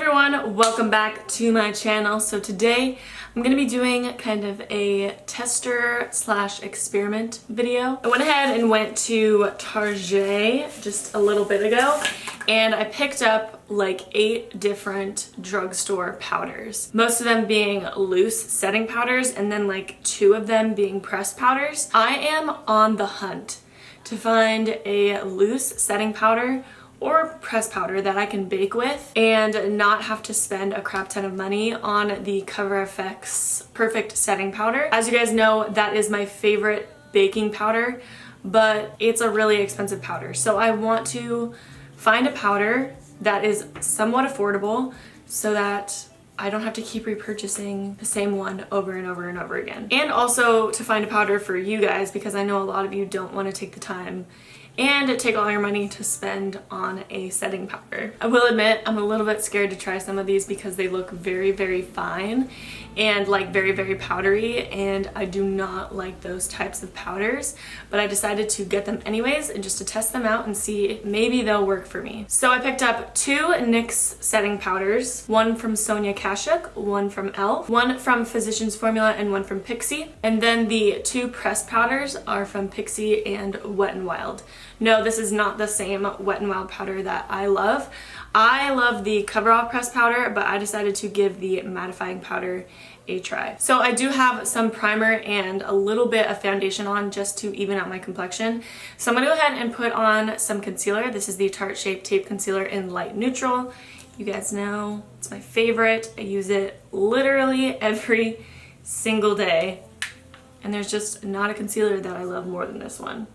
everyone, welcome back to my channel. So today I'm going to be doing kind of a tester slash experiment video. I went ahead and went to Target just a little bit ago and I picked up like 8 different drugstore powders. Most of them being loose setting powders and then like 2 of them being pressed powders. I am on the hunt to find a loose setting powder or press powder that I can bake with and not have to spend a crap ton of money on the Cover FX Perfect Setting Powder. As you guys know, that is my favorite baking powder, but it's a really expensive powder. So I want to find a powder that is somewhat affordable so that I don't have to keep repurchasing the same one over and over and over again. And also to find a powder for you guys, because I know a lot of you don't want to take the time and take all your money to spend on a setting powder. I will admit I'm a little bit scared to try some of these because they look very, very fine and like very, very powdery, and I do not like those types of powders, but I decided to get them anyways and just to test them out and see if maybe they'll work for me. So I picked up 2 NYX setting powders, one from Sonia Kashuk, one from e.l.f, one from Physicians Formula, and one from Pixi. And then the 2 pressed powders are from Pixi and Wet n Wild. No, this is not the same Wet n Wild powder that I love. I love the coverall pressed powder, but I decided to give the mattifying powder a try. So I do have some primer and a little bit of foundation on just to even out my complexion. So I'm gonna go ahead and put on some concealer. This is the Tarte Shape Tape Concealer in Light Neutral. You guys know it's my favorite. I use it literally every single day. And there's just not a concealer that I love more than this one.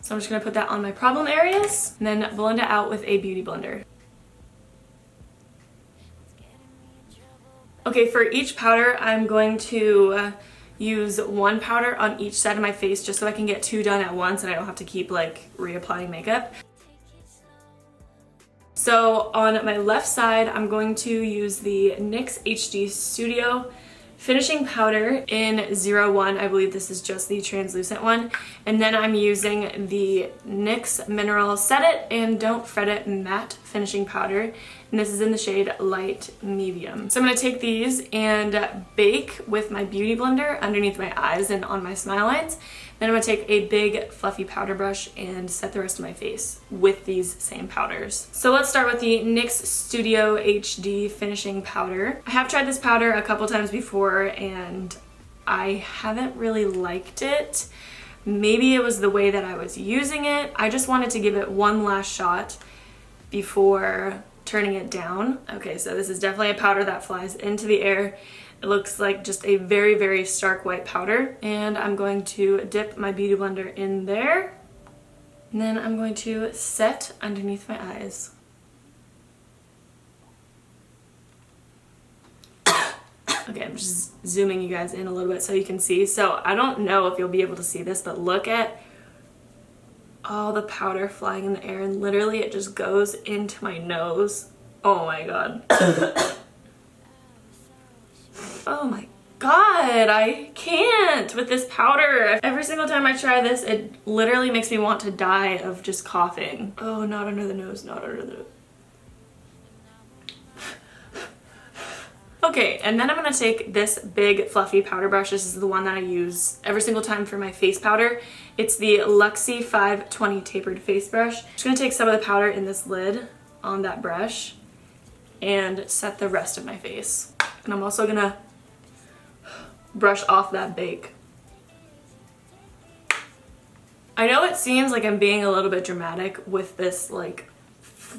So I'm just going to put that on my problem areas and then blend it out with a beauty blender. Okay, for each powder I'm going to use 1 powder on each side of my face just so I can get 2 done at once and I don't have to keep like reapplying makeup. So on my left side I'm going to use the NYX HD Studio finishing powder in 01. I believe this is just the translucent one. And then I'm using the NYX Mineral Set It and Don't Fret It matte finishing powder. And this is in the shade Light Medium. So I'm going to take these and bake with my beauty blender underneath my eyes and on my smile lines. Then I'm going to take a big fluffy powder brush and set the rest of my face with these same powders. So let's start with the NYX Studio HD finishing powder. I have tried this powder a couple times before and I haven't really liked it. Maybe it was the way that I was using it. I just wanted to give it one last shot before turning it down. Okay, so this is definitely a powder that flies into the air. It looks like just a very, very stark white powder. And I'm going to dip my beauty blender in there. And then I'm going to set underneath my eyes. Okay, I'm just zooming you guys in a little bit so you can see. So I don't know if you'll be able to see this, but look at all the powder flying in the air, and literally it just goes into my nose. Oh my god. Oh my god, I can't with this powder. Every single time I try this, it literally makes me want to die of just coughing. Oh, not under the nose, not under the... Okay, and then I'm gonna take this big fluffy powder brush. This is the one that I use every single time for my face powder. It's the Luxie 520 tapered face brush. I'm just gonna take some of the powder in this lid on that brush and set the rest of my face. And I'm also gonna brush off that bake. I know it seems like I'm being a little bit dramatic with this like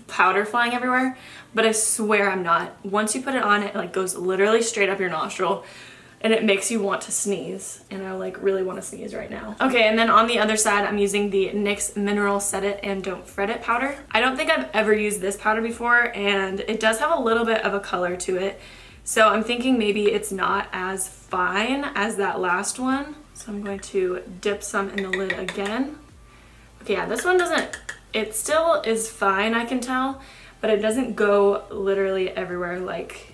powder flying everywhere, but I swear I'm not. Once you put it on, it like goes literally straight up your nostril and it makes you want to sneeze, and I like really want to sneeze right now. Okay, and then on the other side I'm using the NYX Mineral Set It and Don't Fret It powder. I don't think I've ever used this powder before and it does have a little bit of a color to it. So I'm thinking maybe it's not as fine as that last one. So I'm going to dip some in the lid again. Okay, yeah, this one doesn't, it still is fine, I can tell, but it doesn't go literally everywhere like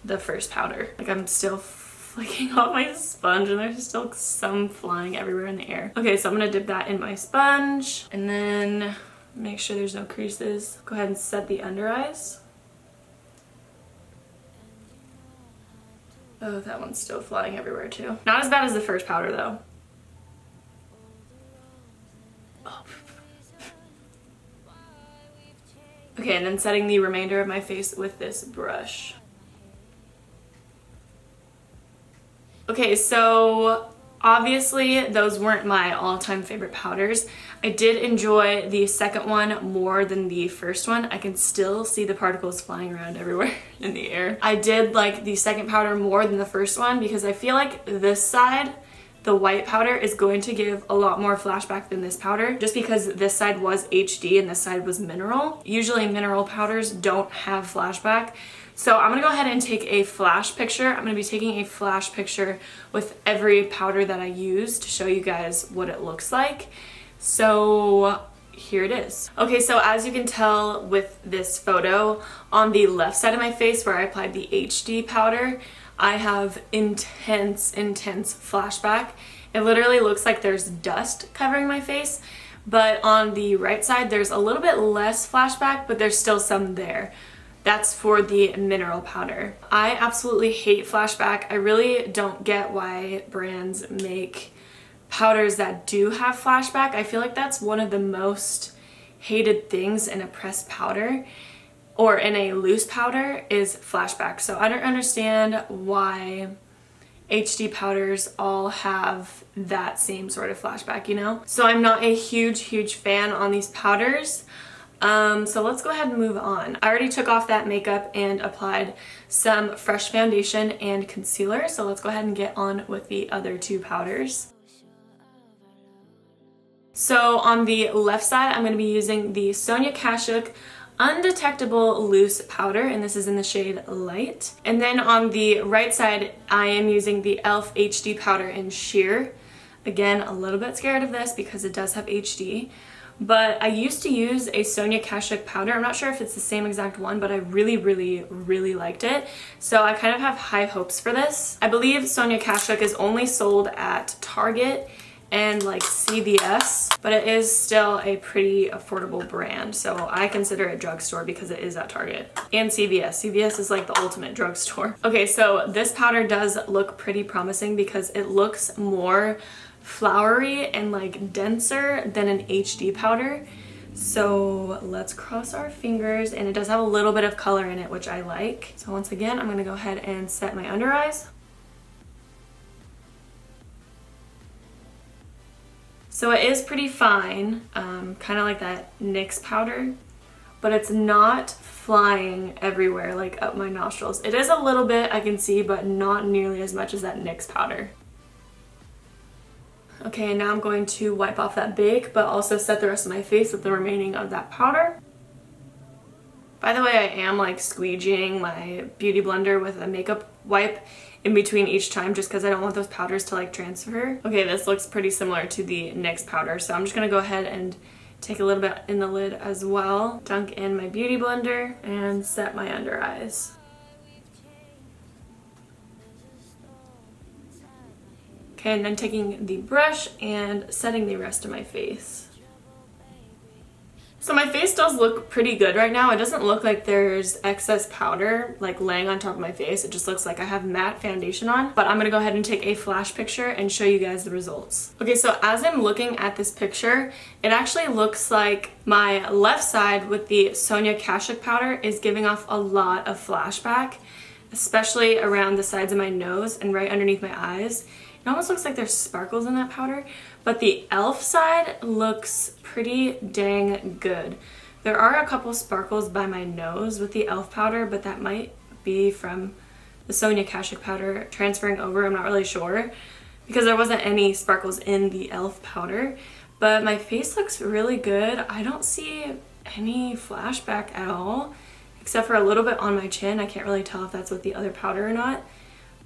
the first powder. Like I'm still flicking off my sponge and there's still some flying everywhere in the air. Okay, so I'm gonna dip that in my sponge and then make sure there's no creases. Go ahead and set the under eyes. Oh, that one's still flying everywhere too. Not as bad as the first powder though. Oh. Okay, and then setting the remainder of my face with this brush. Okay, so obviously those weren't my all-time favorite powders. I did enjoy the second one more than the first one. I can still see the particles flying around everywhere in the air. I did like the second powder more than the first one because I feel like this side, the white powder, is going to give a lot more flashback than this powder, just because this side was HD and this side was mineral. Usually mineral powders don't have flashback. So I'm gonna go ahead and take a flash picture. I'm gonna be taking a flash picture with every powder that I use to show you guys what it looks like. So here it is. Okay, so as you can tell with this photo, on the left side of my face where I applied the HD powder, I have intense flashback. It literally looks like there's dust covering my face, but on the right side there's a little bit less flashback, but there's still some there. That's for the mineral powder. I absolutely hate flashback. I really don't get why brands make powders that do have flashback. I feel like that's one of the most hated things in a pressed powder or in a loose powder is flashback. So I don't understand why HD powders all have that same sort of flashback, you know? So I'm not a huge fan on these powders. So let's go ahead and move on. I already took off that makeup and applied some fresh foundation and concealer. So let's go ahead and get on with the other two powders. So on the left side, I'm going to be using the Sonia Kashuk Undetectable Loose Powder, and this is in the shade Light. And then on the right side, I am using the e.l.f. HD powder in Sheer. Again, a little bit scared of this because it does have HD. But I used to use a Sonia Kashuk powder. I'm not sure if it's the same exact one, but I really liked it. So I kind of have high hopes for this. I believe Sonia Kashuk is only sold at Target and like CVS, but it is still a pretty affordable brand. So I consider it drugstore because it is at Target and CVS. CVS is like the ultimate drugstore. Okay, so this powder does look pretty promising because it looks more flowery and like denser than an HD powder. So let's cross our fingers, and it does have a little bit of color in it, which I like. So once again, I'm gonna go ahead and set my under eyes. So it is pretty fine, kind of like that NYX powder, but it's not flying everywhere like up my nostrils. It is a little bit, I can see, but not nearly as much as that NYX powder. Okay, and now I'm going to wipe off that bake, but also set the rest of my face with the remaining of that powder. By the way, I am like squeegeeing my beauty blender with a makeup wipe in between each time just because I don't want those powders to like transfer. Okay, this looks pretty similar to the NYX powder, so I'm just gonna go ahead and take a little bit in the lid as well, dunk in my beauty blender, and set my under eyes. Okay, and then taking the brush and setting the rest of my face. So my face does look pretty good right now. It doesn't look like there's excess powder like laying on top of my face. It just looks like I have matte foundation on. But I'm gonna go ahead and take a flash picture and show you guys the results. Okay, so as I'm looking at this picture, it actually looks like my left side with the Sonia Kashuk powder is giving off a lot of flashback, especially around the sides of my nose and right underneath my eyes. It almost looks like there's sparkles in that powder, but the e.l.f. side looks pretty dang good. There are a couple sparkles by my nose with the e.l.f. powder, but that might be from the Sonia Kashuk powder transferring over. I'm not really sure because there wasn't any sparkles in the e.l.f. powder, but my face looks really good. I don't see any flashback at all, except for a little bit on my chin. I can't really tell if that's with the other powder or not.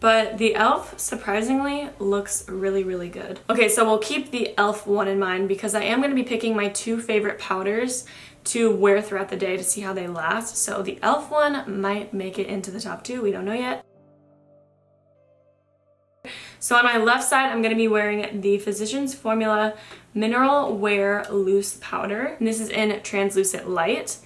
But the e.l.f. surprisingly looks really good. Okay, so we'll keep the e.l.f. one in mind because I am going to be picking my two favorite powders to wear throughout the day to see how they last. So the e.l.f. one might make it into the top two, we don't know yet. So on my left side, I'm going to be wearing the Physicians Formula Mineral Wear Loose Powder. And this is in Translucid Light.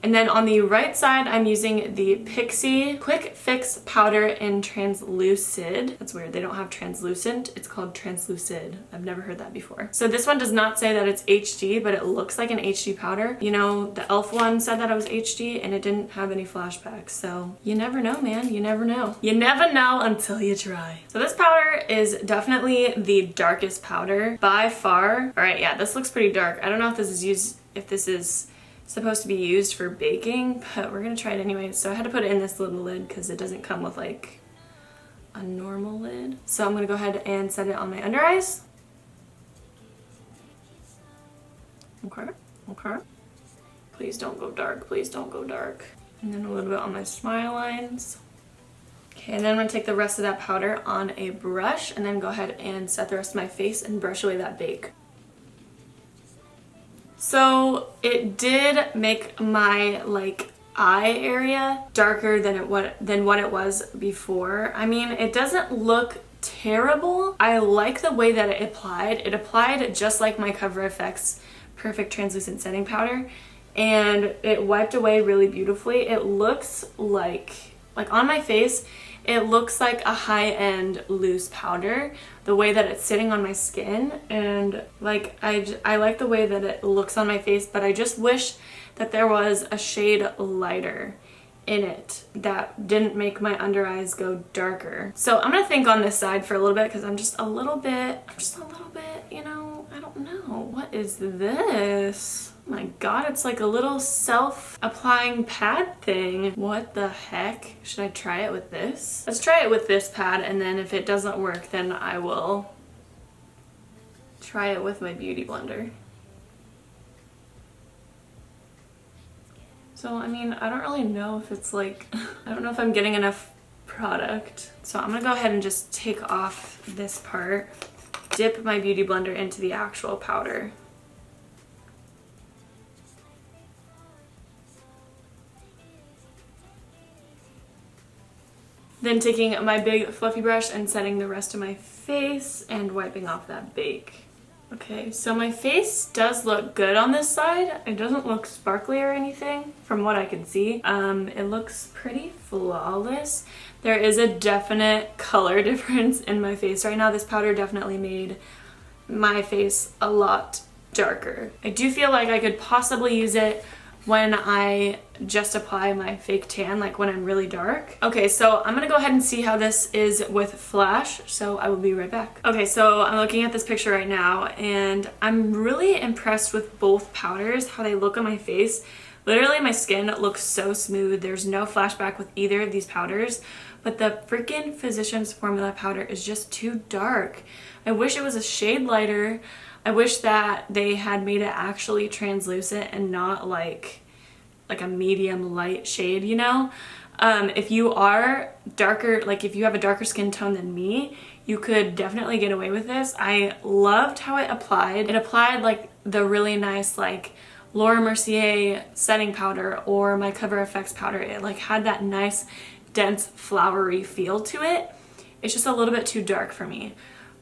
And then on the right side, I'm using the Pixi Quick Fix Powder in Translucid. That's weird, they don't have translucent, it's called Translucid. I've never heard that before. So this one does not say that it's HD, but it looks like an HD powder. You know, the e.l.f. one said that it was HD and it didn't have any flashbacks. So you never know, man, you never know. You never know until you try. So this powder is definitely the darkest powder by far. All right, yeah, this looks pretty dark. I don't know if this is supposed to be used for baking, but we're gonna try it anyway. So I had to put it in this little lid because it doesn't come with like a normal lid. So I'm gonna go ahead and set it on my under eyes. Okay, okay. Please don't go dark, please don't go dark. And then a little bit on my smile lines. Okay, and then I'm gonna take the rest of that powder on a brush and then go ahead and set the rest of my face and brush away that bake. So it did make my like eye area darker than what it was before. I mean, it doesn't look terrible. I like the way that it applied. It applied just like my Cover FX Perfect Translucent Setting Powder, and it wiped away really beautifully. It looks like on my face, it looks like a high-end loose powder, the way that it's sitting on my skin, and like I like the way that it looks on my face, but I just wish that there was a shade lighter in it that didn't make my under eyes go darker. So I'm gonna think on this side for a little bit because I'm just a little bit, you know, I don't know. What is this? Oh my god, it's like a little self-applying pad thing. What the heck? Should I try it with this? Let's try it with this pad, and then if it doesn't work, then I will try it with my beauty blender. So, I mean, I don't really know if it's like, I don't know if I'm getting enough product. So I'm gonna go ahead and just take off this part, dip my beauty blender into the actual powder. Then taking my big fluffy brush and setting the rest of my face and wiping off that bake. Okay, so my face does look good on this side. It doesn't look sparkly or anything from what I can see. It looks pretty flawless. There is a definite color difference in my face right now. This powder definitely made my face a lot darker. I do feel like I could possibly use it when I just apply my fake tan, like when I'm really dark. Okay, so I'm gonna go ahead and see how this is with flash, so I will be right back. Okay, so I'm looking at this picture right now, and I'm really impressed with both powders, how they look on my face. Literally, my skin looks so smooth. There's no flashback with either of these powders, but the freaking Physicians Formula powder is just too dark. I wish it was a shade lighter. I wish that they had made it actually translucent and not like a medium light shade, you know? If you are darker, like if you have a darker skin tone than me, you could definitely get away with this. I loved how it applied. It applied like the really nice like Laura Mercier setting powder or my Cover FX powder. It like had that nice dense flowery feel to it. It's just a little bit too dark for me.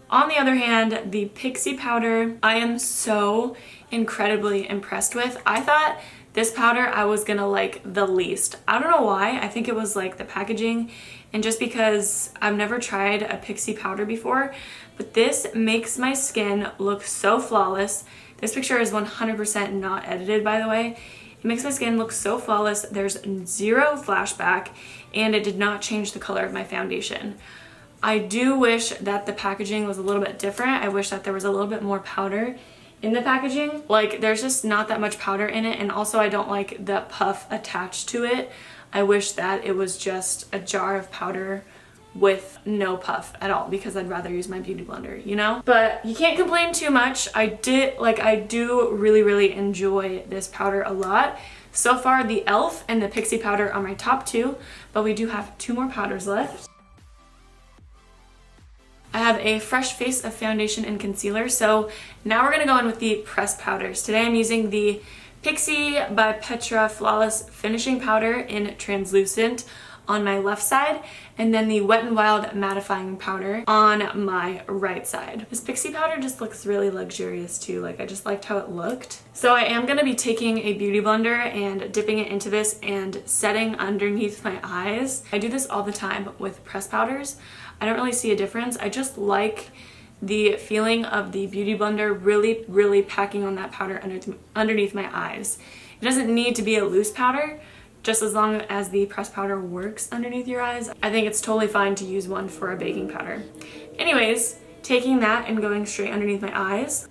On the other hand, the Pixi powder, I am so incredibly impressed with. I thought this powder I was gonna like the least. I don't know why. I think it was like the packaging, and just because I've never tried a Pixi powder before, but this makes my skin look so flawless. This picture is 100% not edited, by the way. It makes my skin look so flawless. There's zero flashback, and it did not change the color of my foundation. I do wish that the packaging was a little bit different. I wish that there was a little bit more powder in the packaging. Like, there's just not that much powder in it, and also I don't like the puff attached to it. I wish that it was just a jar of powder with no puff at all, because I'd rather use my beauty blender, you know? But you can't complain too much. I do really enjoy this powder a lot. So far, the e.l.f. and the Pixi powder are my top two, but we do have two more powders left. I have a fresh face of foundation and concealer, so now we're gonna go in with the pressed powders. Today I'm using the Pixi by Petra Flawless Finishing Powder in Translucent. on my left side, and then the Wet n Wild mattifying powder on my right side. This Pixi powder just looks really luxurious too. Like, I just liked how it looked. So I am gonna be taking a beauty blender and dipping it into this and setting underneath my eyes. I do this all the time with pressed powders. I don't really see a difference. I just like the feeling of the beauty blender really packing on that powder underneath my eyes. It doesn't need to be a loose powder, just as long as the pressed powder works underneath your eyes. I think it's totally fine to use one for a baking powder. Anyways, taking that and going straight underneath my eyes.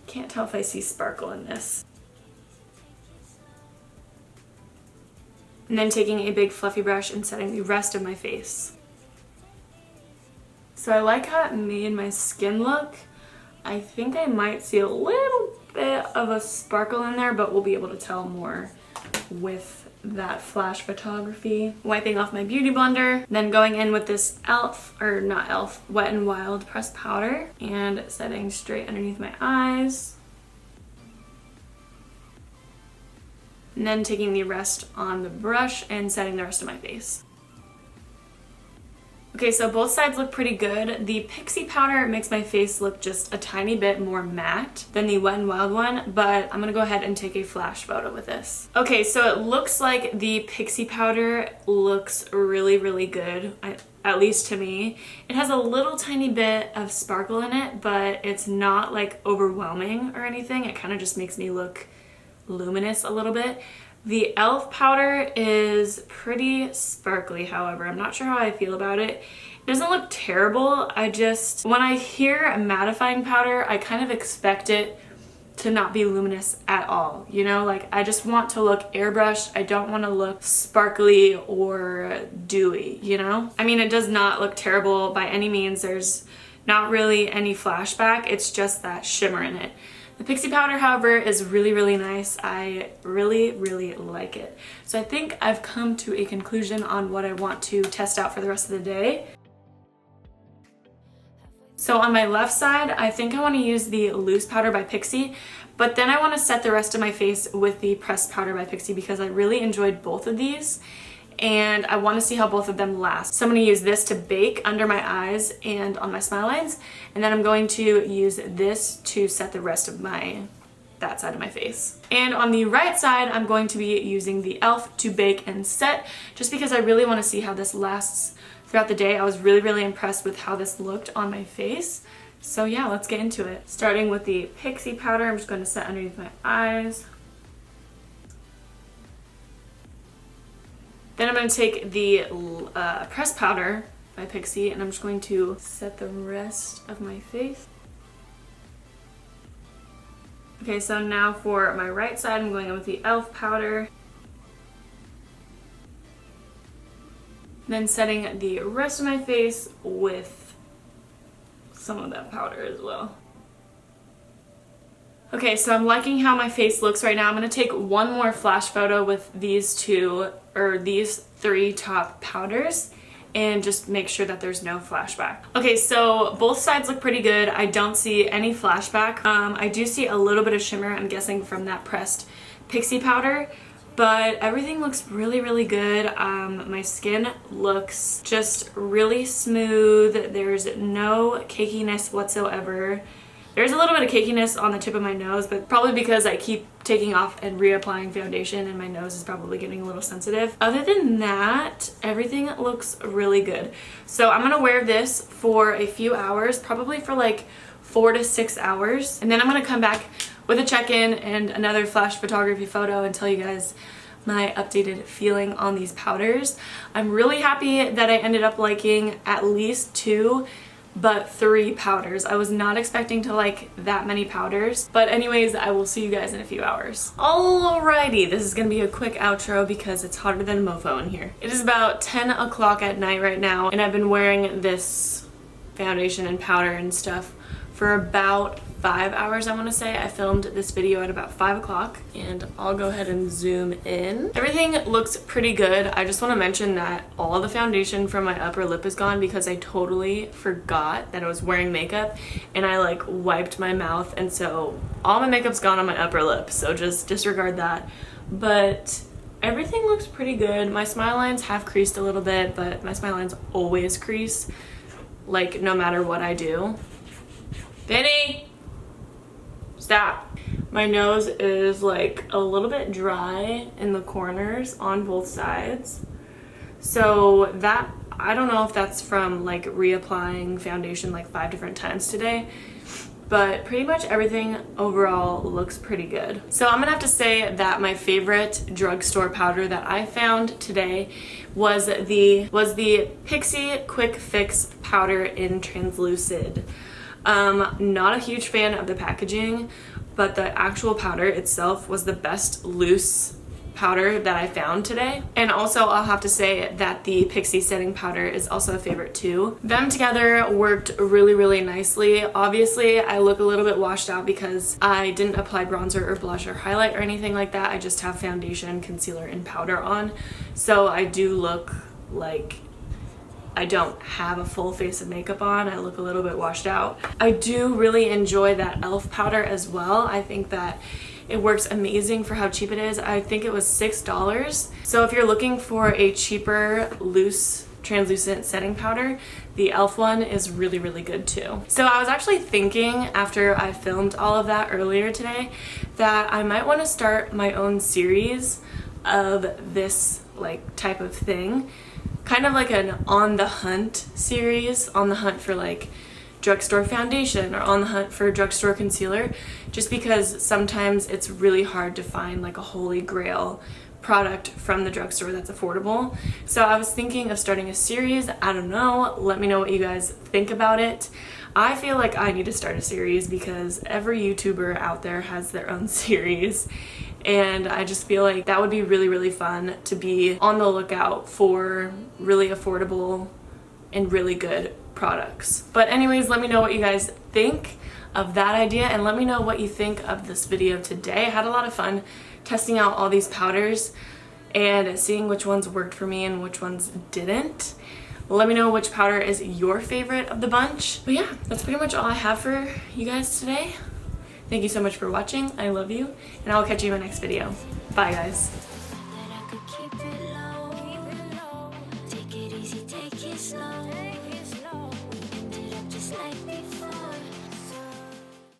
Can't tell if I see sparkle in this. And then taking a big fluffy brush and setting the rest of my face. So I like how it made my skin look. I think I might see a little bit of a sparkle in there, but we'll be able to tell more with that flash photography. Wiping off my beauty blender, then going in with this e.l.f, or not e.l.f, Wet n Wild pressed powder and setting straight underneath my eyes. And then taking the rest on the brush and setting the rest of my face. Okay, so both sides look pretty good. The Pixi powder makes my face look just a tiny bit more matte than the Wet n Wild one, but I'm gonna go ahead and take a flash photo with this. Okay, so it looks like the Pixi powder looks really good, at least to me. It has a little tiny bit of sparkle in it, but it's not like overwhelming or anything. It kind of just makes me look luminous a little bit. The e.l.f. powder is pretty sparkly, however. I'm not sure how I feel about it. It doesn't look terrible. When I hear a mattifying powder, I kind of expect it to not be luminous at all. You know, like, I just want to look airbrushed. I don't want to look sparkly or dewy, you know? I mean, it does not look terrible by any means. There's not really any flashback. It's just that shimmer in it. The Pixi powder, however, is really nice. I really like it. So I think I've come to a conclusion on what I want to test out for the rest of the day. So on my left side, I think I want to use the loose powder by Pixi, but then I want to set the rest of my face with the pressed powder by Pixi because I really enjoyed both of these. And I want to see how both of them last. So I'm going to use this to bake under my eyes and on my smile lines, and then I'm going to use this to set the rest of that side of my face. And on the right side, I'm going to be using the e.l.f. to bake and set, just because I really want to see how this lasts throughout the day. I was really impressed with how this looked on my face. So yeah, let's get into it. Starting with the Pixi powder, I'm just going to set underneath my eyes. Then I'm going to take the pressed powder by Pixi and I'm just going to set the rest of my face. Okay, so now for my right side, I'm going in with the e.l.f. powder. Then setting the rest of my face with some of that powder as well. Okay, so I'm liking how my face looks right now. I'm going to take one more flash photo with these three top powders and just make sure that there's no flashback. Okay, so both sides look pretty good. I don't see any flashback. I do see a little bit of shimmer, I'm guessing from that pressed Pixi powder, but everything looks really good. My skin looks just really smooth. There's no cakiness whatsoever. There's a little bit of cakiness on the tip of my nose, but probably because I keep taking off and reapplying foundation and my nose is probably getting a little sensitive. Other than that, everything looks really good. So I'm gonna wear this for a few hours, probably for like 4 to 6 hours. And then I'm gonna come back with a check-in and another flash photography photo and tell you guys my updated feeling on these powders. I'm really happy that I ended up liking at least 2 but 3 powders. I was not expecting to like that many powders. But anyways, I will see you guys in a few hours. Alrighty, this is gonna be a quick outro because it's hotter than a mofo in here. It is about 10 o'clock at night right now, and I've been wearing this foundation and powder and stuff for about 5 hours, I want to say. I filmed this video at about 5 o'clock, and I'll go ahead and zoom in. Everything looks pretty good. I just want to mention that all the foundation from my upper lip is gone because I totally forgot that I was wearing makeup and I like wiped my mouth, and so all my makeup's gone on my upper lip, so just disregard that. But everything looks pretty good. My smile lines have creased a little bit, but my smile lines always crease, like no matter what I do. Vinny! Stop! My nose is like a little bit dry in the corners on both sides. So that, I don't know if that's from like reapplying foundation like 5 different times today, but pretty much everything overall looks pretty good. So I'm gonna have to say that my favorite drugstore powder that I found today was the Pixi Quick Fix powder in Translucid. Not a huge fan of the packaging, but the actual powder itself was the best loose powder that I found today. And also I'll have to say that the Pixi setting powder is also a favorite too. Them together worked really nicely. Obviously I look a little bit washed out because I didn't apply bronzer or blush or highlight or anything like that. I just have foundation, concealer, and powder on. So I do look like I don't have a full face of makeup on. I look a little bit washed out. I do really enjoy that e.l.f. powder as well. I think that it works amazing for how cheap it is. I think it was $6. So if you're looking for a cheaper, loose, translucent setting powder, the e.l.f. one is really good too. So I was actually thinking after I filmed all of that earlier today that I might want to start my own series of this like type of thing. Kind of like an on the hunt series, on the hunt for like drugstore foundation or on the hunt for drugstore concealer, just because sometimes it's really hard to find like a holy grail product from the drugstore that's affordable. So I was thinking of starting a series. I don't know, let me know what you guys think about it. I feel like I need to start a series because every YouTuber out there has their own series, and I just feel like that would be really fun to be on the lookout for really affordable and really good products. But anyways, let me know what you guys think of that idea, and let me know what you think of this video today. I had a lot of fun testing out all these powders and seeing which ones worked for me and which ones didn't. Let me know which powder is your favorite of the bunch. But yeah, that's pretty much all I have for you guys today. Thank you so much for watching. I love you, and I'll catch you in my next video. Bye guys.